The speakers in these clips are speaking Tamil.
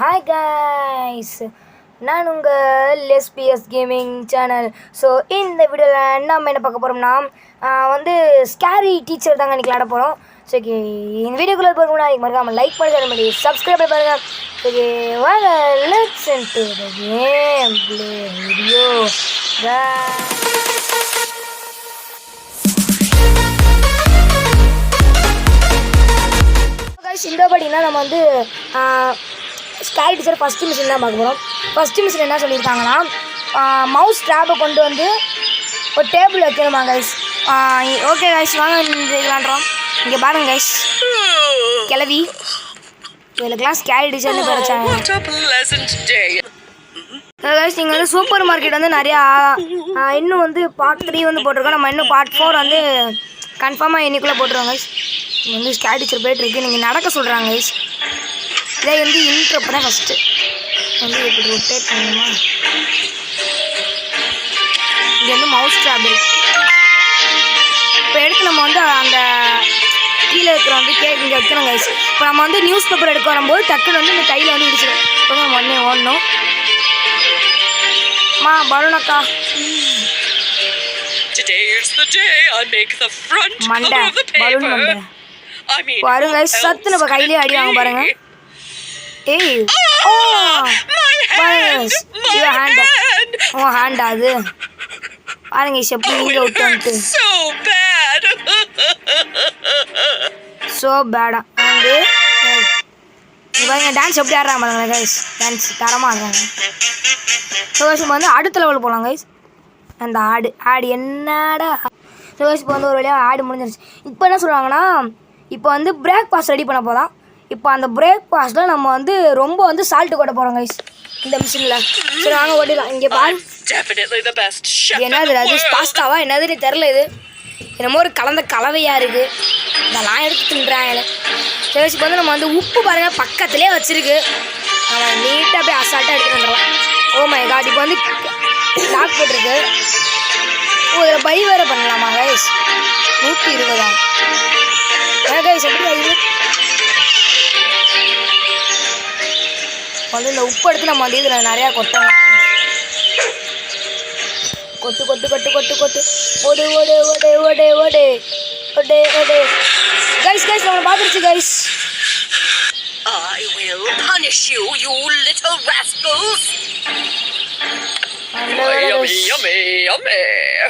Hi guys, நான் உங்கள் எஸ்பிஎஸ் கேமிங் சேனல். ஸோ இந்த வீடியோவில் நம்ம என்ன பார்க்க போகிறோம்னா வந்து ஸ்கேரி டீச்சர் தாங்க இன்றைக்கி விளாட போகிறோம். ஸோ ஓகே, இந்த வீடியோக்குள்ளே போகணும்னா அதுக்கு மறக்காமல் லைக் பண்ணி தர முடியும், சப்ஸ்கிரைப் பண்ணி பாருங்கள். ஓகே வாங்க, let's into the game play video. இந்த படினா நம்ம வந்து ஸ்கேரி டீச்சர் ஃபஸ்ட்டு மிஷின் தான் பார்க்க போகிறோம். ஃபஸ்ட்டு மிஷின் என்ன சொல்லியிருக்காங்கன்னா, மவுஸ் ட்ராப்பை கொண்டு வந்து ஒரு டேபிள் வைக்கணுமா கைஸ். ஓகே கைஸ், வாங்க விளாண்டுறோம். இங்கே பாருங்க கைஸ், கிளவி இவளுக்கெல்லாம் ஸ்கேரி டீச்சர்னு படித்தாங்க கைஸ். நீங்கள் வந்து சூப்பர் மார்க்கெட் வந்து நிறையா இன்னும் வந்து பார்ட் 3 வந்து போட்டிருக்கோம். நம்ம இன்னும் பார்ட் 4 வந்து கன்ஃபார்மாக இன்னைக்குள்ளே போட்டுருவோம் கைஸ். இங்கே வந்து ஸ்கேரி டீச்சர் போய்ட்டுருக்கு, நீங்கள் நடக்க சொல்கிறாங்க கைஸ். இதை வந்து இன்ட்ரோ தான் ஃபஸ்ட்டு வந்து இப்படி ரொட்டேட் பண்ணணுமா. இங்கே வந்து மவுஸ் ட்ராப் இருக்கு. இப்போ எடுத்து நம்ம வந்து அந்த கீழே இருக்கிற வந்து இங்கே வைக்கணும் கைஸ். இப்போ நம்ம வந்து நியூஸ் பேப்பர் எடுக்க வரும்போது டக்குன்னு வந்து இந்த கையில் வந்து இடிச்சிடும். இப்போ நம்ம உடனே ஓடணும். பலூனக்கா மண்டை பலூன் மண்டை பாருங்க கைஸ், சத்துன்னு இப்போ கையிலே அடி வாங்க பாருங்க. ஏய் ஹேண்டா அது பாருங்க எப்படி இங்கே விட்டு வந்துட்டு ஸோ பேடா வந்து பாருங்க டான்ஸ் எப்படி ஆடுறாங்க பாருங்க கைஸ். டான்ஸ் தரமாக ஆடுறாங்க. ஸோ கைஸ் இப்போ வந்து அடுத்த லெவல் போகலாம் கைஸ். அந்த ஆடு என்னடா. ஸோ கைஸ் இப்போ வந்து ஒரு வழியாக ஆடு முடிஞ்சிருச்சு. இப்போ என்ன சொல்கிறாங்கன்னா, இப்போ வந்து பிரேக்ஃபாஸ்ட் ரெடி பண்ண போகலாம். இப்போ அந்த பிரேக்ஃபாஸ்ட்டில் நம்ம வந்து ரொம்ப வந்து சால்ட்டு கொட்ட போகிறோம் கைஸ் இந்த மிஷினில். சரி வாங்க ஓடிடலாம். இங்கே பாரு, என்னது அது பாஸ்தாவா என்னதுன்னு தெரில. இது என்னமோ ஒரு கலந்த கலவையாக இருக்குது. இதெல்லாம் எடுத்து தின்றாங்க. சரி இப்போ வந்து நம்ம வந்து உப்பு பாருங்கள் பக்கத்துலேயே வச்சுருக்கு. நம்ம நீட்டாக போய் அசால்ட்டாக எடுத்துகிட்டு வந்துடலாம். ஓ மை காட், இப்போ வந்து லாக் போட்டிருக்கு. ஓ இதில் பை வேறு பண்ணலாமா கைஸ்? 120 கைஸ். எப்படி அது வந்து இந்த உப்பு எடுத்து நம்ம வந்து இதில் நிறையா கொட்டணும். கொட்டு கொட்டு கொட்டு கொட்டு கொட்டு ஓடு ஓடு ஓடு ஓடு ஓடு ஓடு ஓடு கைஸ். கைஸ் நம்மளை பார்த்துருச்சு கைஸ்.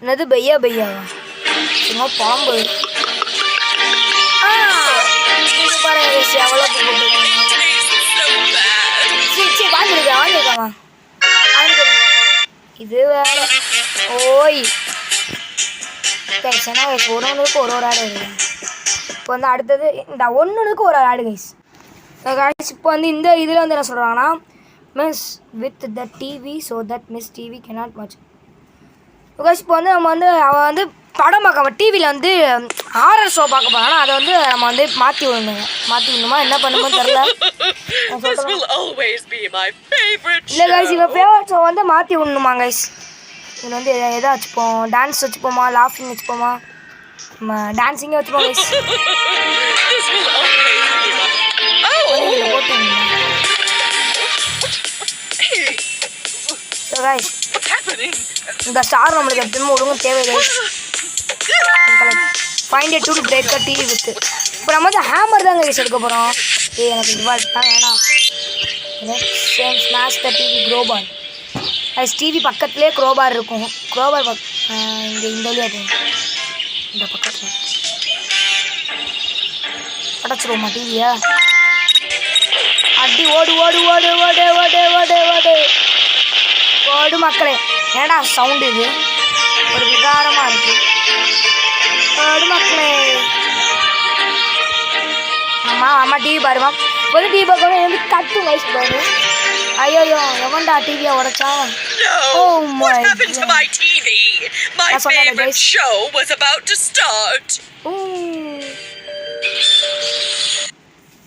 என்னது பையா பையா சும்மா பாம்பு பாருங்க கைஸ், எவ்வளோ வாங்கிருக்காமா இது வேற. ஓய் கைஸ், ஏன்னா கைஸ் ஒன்றுக்கு ஒரு ஆடு வருது. இப்போ வந்து அடுத்தது இந்த ஒன்றுக்கு ஒரு ஆடு கைஸ். கைஸ் இப்போ வந்து இந்த இதில் வந்து என்ன சொல்கிறாங்கன்னா, miss with the TV so that miss TV cannot watch. Guys இப்போ வந்து நம்ம வந்து அவள் வந்து படம் பார்க்க டிவியில் வந்து ஹாரர் ஷோ பார்க்க போகிறாங்கன்னா அதை வந்து நம்ம வந்து மாற்றி விடணுமா என்ன பண்ணுமோ தெரில. இல்லை கைஸ், இவன் ஃபேவரட் ஷோ வந்து மாற்றி விடணுமா கைஸ். இதில் வந்து எதை வச்சுப்போம், டான்ஸ் வச்சுப்போமா, லாஃபிங் வச்சுப்போமா, நம்ம டான்ஸிங்கே வச்சுப்போம் கைஸ். ஸோ கைஸ் இந்த ஸ்டார் நம்மளுக்கு எப்பயுமே ஒழுங்கும் தேவை guys. Find a tool break the TV with. இப்போ நம்ம வந்து ஹேமர் தாங்க கைஸ் எடுக்க போகிறோம். எனக்கு இவால் வேணாம். ஸ்மாஷ் த டிவி க்ரோபார். அது டிவி பக்கத்துலேயே க்ரோபார் இருக்கும். க்ரோபார் இங்கே இந்த வழியாக போகும். இந்த பக்கத்தில் அடைச்சிருவோமா டிவியா? அடி ஓடு ஓடு ஓடு ஓடு ஓடு ஓடு ஓடு ஓடு மக்களே. ஏடா சவுண்டு இது ஒரு விகாரமாக இருக்குது. ஓடு மக்களே. அம்மா டிவி பாருமா. ஒரு டிவி பார்க்கணும் வந்து கட்டும் வயசு பாரு. ஐயோ எவன்டா டிவியை உடைச்சா? ஓ மை காட், சொன்னேன் show was about to start.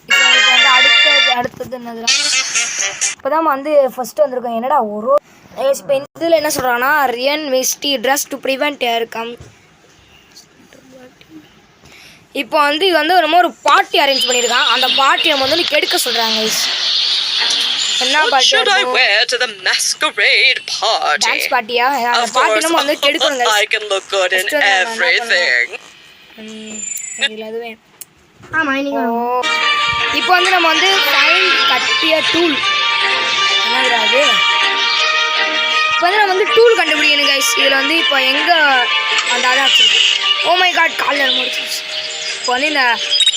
இப்போ வந்து அடுத்தது என்னதுடா? இப்போதான் வந்து ஃபர்ஸ்ட் வந்திருக்கோம். என்னடா ஒரு இப்போ இதில் என்ன சொல்கிறாங்கன்னா, Ryan misty dress to prevent air come. இப்போ வந்து இது வந்து நம்ம ஒரு பார்ட்டி அரேஞ்ச் பண்ணியிருக்கான். அந்த பார்ட்டி நம்ம வந்து கெடுக்க சொல்கிறாங்க. என்ன What should I பாட்டு wear to the masquerade party? Dance பார்ட்டியா அந்த Of பாட்டு course, நம்ம வந்து கெடுக்கணும் I guys. can look good in First வந்து நம்ம என்ன everything. இதுல அதுவே ஆமா நீங்க இப்போ வந்து நம்ம வந்து ஃபைண்ட் கட்டிய டூல் என்னது அது இப்போ வந்து நம்ம வந்து டூல் கண்டுபிடிக்கணும் கைஸ் இதில் வந்து இப்போ எங்கே அந்த அதான் வச்சுருக்கு ஓ மை காட் காலில் முடிச்சிருச்சு இப்போ வந்து இந்த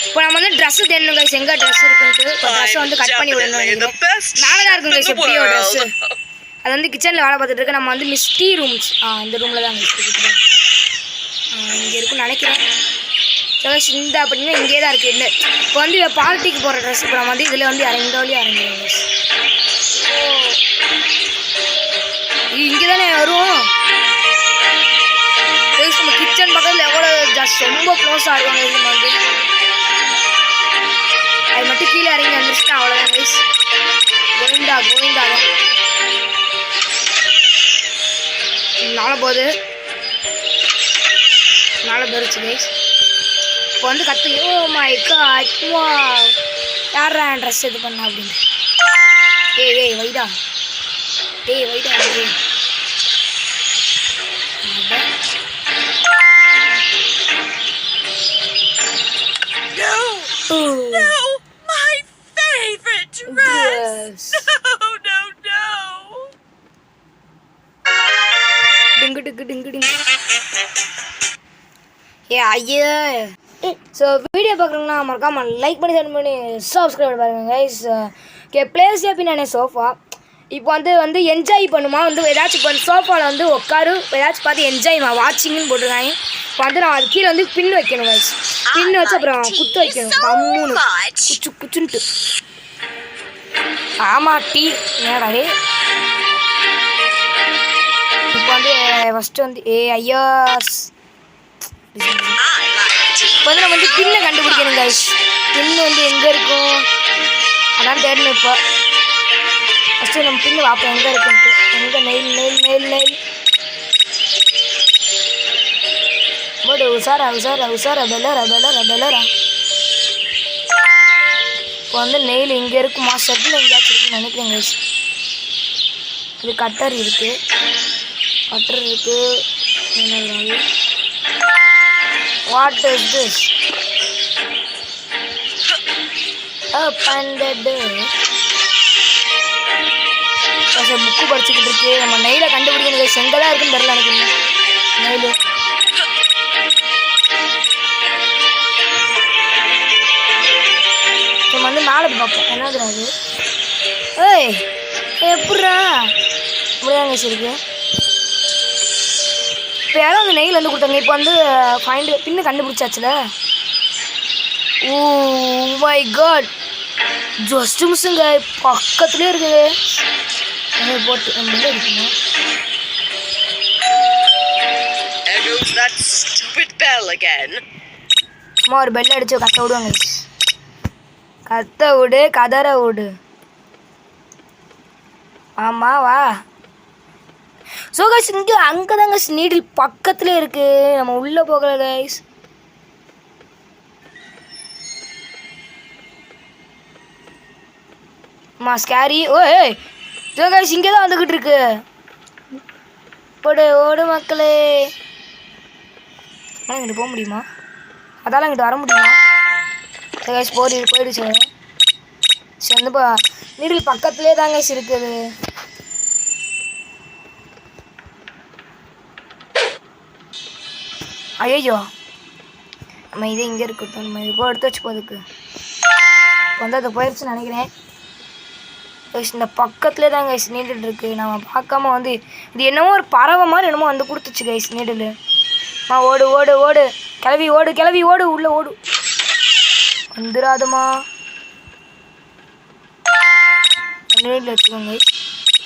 இப்போ நம்ம வந்து ட்ரெஸ்ஸு தேடணும் கைஸ் எங்கே ட்ரெஸ் இருக்குன்ட்டு இப்போ ட்ரெஸ்ஸை வந்து கட் பண்ணி விடணும் மேலே தான் இருக்கும் கைஸ் எப்படியோ ட்ரெஸ்ஸு அது வந்து கிச்சனில் வேலை பார்த்துட்டு இருக்கு நம்ம வந்து மிஸ்டி ரூம்ஸ் இந்த ரூமில் தான் இருக்குது இங்கே இருக்குன்னு நினைக்கிறேன் இந்த அப்படின்னா இங்கே தான் இருக்குது இல்லை இப்போ வந்து பார்ட்டிக்கு போகிற ட்ரெஸ் இப்போ நம்ம வந்து இதில் வந்து இந்த வழியாக இறங்கிடுவோம் இங்கே தானே வரும் நம்ம கிச்சன் பக்கத்தில் எவ்வளோ ஜஸ்ட் ரொம்ப க்ளோஸாக இருக்கும் நம்ம வந்து அது மட்டும் கீழே இறங்கி வந்துருச்சுன்னா அவ்வளோதான் கைஸ் கோவிந்தா கோவிந்தா தான் நாளை போகுது நாளை போயிருச்சு கைஸ் இப்போ வந்து கற்று ஓ மை காட் வா யாரா ட்ரெஸ் இது பண்ணா அப்படின்னு ஏய் வைடா வைடா No, my favorite dress. No. Ding. Yeah, yeah. So video பார்க்குறீங்கன்னா மறக்காமல் லைக் பண்ணி ஷேர் பண்ணி சப்ஸ்கிரைப் பாருங்கள் கைஸ் ஓகே பிளேஸ் பின்னானே சோஃபா இப்போ வந்து என்ஜாய் பண்ணுமா வந்து ஏதாச்சும் இப்போ சோஃபாவில் வந்து உட்காரு ஏதாச்சும் பார்த்து என்ஜாய்மா வாட்சிங்னு போட்டிருக்காங்க இப்போ வந்து நான் அது கீழே வந்து பின் வைக்கணும் கைஸ் பின் வச்சு அப்புறம் குத்து வைக்கணும் கம்முன்னு குச்சுன்ட்டு ஆமாம் டீ ஏடாடே இப்போ வந்து ஃபஸ்ட்டு வந்து ஐயாஸ் இப்போ வந்து நம்ம வந்து பின்னை கண்டுபிடிக்கணும் கைஸ் பின்னு வந்து எங்கே இருக்கும் அதான் தேடணும் இப்போ ஃபஸ்ட்டு நம்ம பின்னு பார்ப்போம் எங்கே இருக்குன்ட்டு எங்கே நெயில் போடு உசாரா பெல்லரா இப்போ வந்து நெயில் இங்கே இருக்குமா செட்டில் எங்கேயாச்சும் இருக்குன்னு நினைக்கிறேன் கைஸ் இது கட்டர் இருக்குது என்ன What is this? Open the door. Book படிச்சுக்கிட்டு இருக்கு நம்ம நெயில கண்டுபிடிக்கணும் செங்கலா இருக்குன்னு தெரியல நினைக்கிறேன் நெயிலு நம்ம வந்து மேலே பார்ப்போம் என்னது அது ஏய் எப்படா இப்படிதாங்க இருக்கு இப்போ யாரும் அந்த நெயில் வந்து கொடுத்தாங்க இப்போ வந்து ஃபைண்டு பின்னு கண்டுபிடிச்சாச்சுல ஓ மை காட் ஜஸ்ட் மிஸ்ஸுங்க பக்கத்துலேயே இருக்குது போட்டு நம்ம இருக்கணும் சும்மா ஒரு பெல் அடிச்சு கத்த விடுவாங்க கத்த விடு கதற விடு ஆமாம் வா ஸோ கைஸ் இங்கே அங்கே தாங்க நீடில் பக்கத்தில் இருக்குது நம்ம உள்ளே போகல கைஸ் அம்மா ஸ்கேரி ஓய் ஸோ கைஸ் இங்கே தான் வந்துக்கிட்டு இருக்கு ஓடு மக்களே ஆனால் இங்கிட்டு போக முடியுமா அதால் இங்கிட்டு வர முடியுமா ஸோ கைஸ் போயிடுச்சு சரி வந்துப்பா நீடில் பக்கத்துலேயே தான் கைஸ் இருக்குது ஐயோ நம்ம இது இங்கே இருக்கட்டும் நம்ம இது எடுத்து வச்சு போதுக்கு இப்போ வந்து அது போயிடுச்சுன்னு நினைக்கிறேன் இந்த பக்கத்துலேயே தான் கைஸ் நீடில் இருக்குது நம்ம பார்க்காம வந்து இது என்னமோ ஒரு பறவை மாதிரி என்னமோ வந்து கொடுத்துச்சு கைஸ் நீடில் ஓடு கிளவி ஓடு உள்ளே ஓடு வந்துடாதுமா நீடில் வச்சுக்கோங்க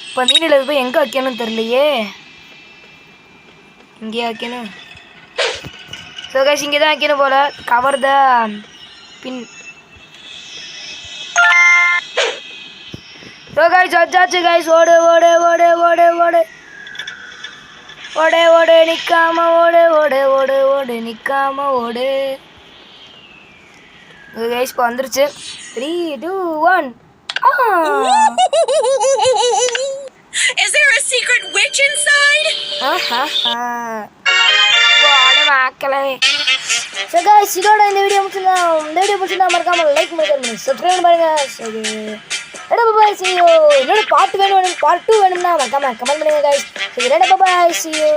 இப்போ நீடில் போய் எங்கே வைக்கணும்னு தெரியலையே இங்கேயே வைக்கணும் ஸோ கைஸ் இங்கே தான் வைக்கணும் ball cover the pin so guys வச்சாச்சு கைஸ் ஓடு நிற்காம ஓடு நிற்காம ஓடு கைஸ் இப்போ வந்துருச்சு 3 2 1 மக்களே ஸோ கைஸ் இதோட இந்த வீடியோ பிடிச்சிருந்தா மறக்காம லைக் பண்ணி சப்ஸ்கிரைப் பாருங்க சரி பாய் see you என்னோட பார்ட் 2 வேணும்னா மறக்காம கமெண்ட் பண்ணுங்க கைஸ் சரி பாய் see you